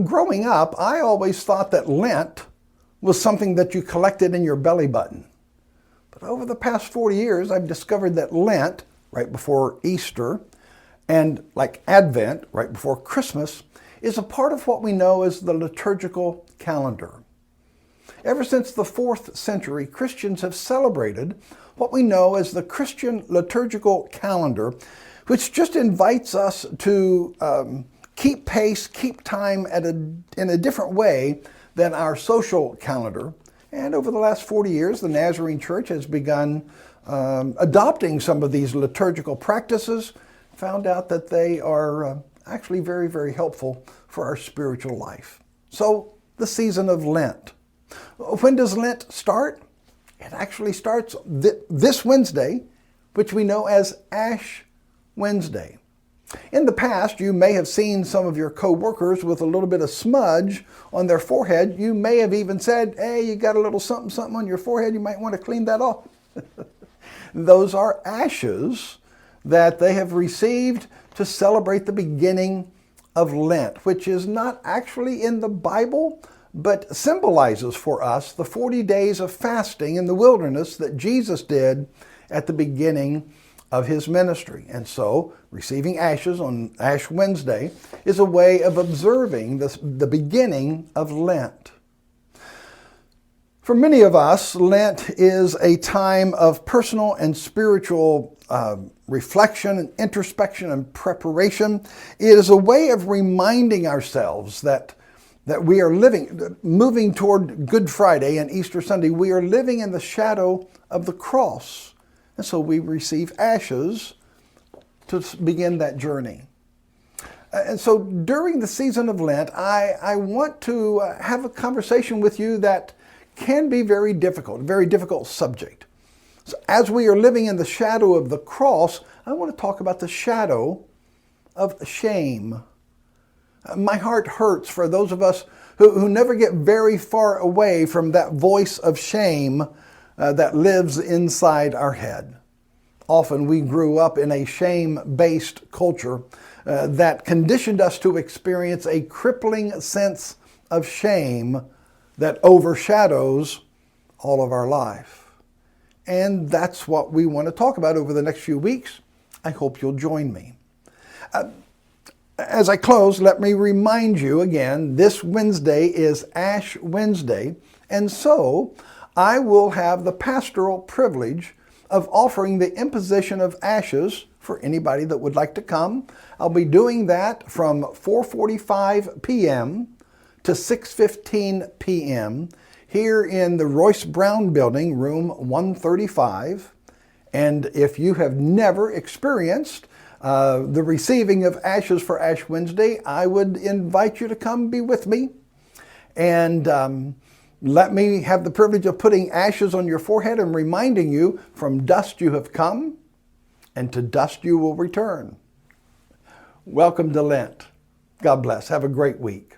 Growing up, I always thought that Lent was something that you collected in your belly button. But over the past 40 years, I've discovered that Lent, right before Easter, and like Advent, right before Christmas, is a part of what we know as the liturgical calendar. Ever since the 4th century, Christians have celebrated what we know as the Christian liturgical calendar, which just invites us to keep pace, keep time in a different way than our social calendar. And over the last 40 years, the Nazarene Church has begun adopting some of these liturgical practices, found out that they are actually very, very helpful for our spiritual life. So, the season of Lent. When does Lent start? It actually starts this Wednesday, which we know as Ash Wednesday. In the past, you may have seen some of your co-workers with a little bit of smudge on their forehead. You may have even said, hey, you got a little something, something on your forehead. You might want to clean that off. Those are ashes that they have received to celebrate the beginning of Lent, which is not actually in the Bible, but symbolizes for us the 40 days of fasting in the wilderness that Jesus did at the beginning of his ministry. And so, receiving ashes on Ash Wednesday is a way of observing the beginning of Lent. For many of us, Lent is a time of personal and spiritual reflection and introspection and preparation. It is a way of reminding ourselves that we are moving toward Good Friday and Easter Sunday, we are living in the shadow of the cross. And so we receive ashes to begin that journey. And so during the season of Lent, I want to have a conversation with you that can be very difficult, a very difficult subject. So as we are living in the shadow of the cross, I want to talk about the shadow of shame. My heart hurts for those of us who never get very far away from that voice of shame that lives inside our head. Often we grew up in a shame-based culture that conditioned us to experience a crippling sense of shame that overshadows all of our life. And that's what we want to talk about over the next few weeks. I hope you'll join me. As I close, let me remind you again, this Wednesday is Ash Wednesday, and so I will have the pastoral privilege of offering the imposition of ashes for anybody that would like to come. I'll be doing that from 4:45 p.m. to 6:15 p.m. here in the Royce Brown Building, room 135. And if you have never experienced the receiving of ashes for Ash Wednesday, I would invite you to come be with me. And let me have the privilege of putting ashes on your forehead and reminding you, from dust you have come, and to dust you will return. Welcome to Lent. God bless. Have a great week.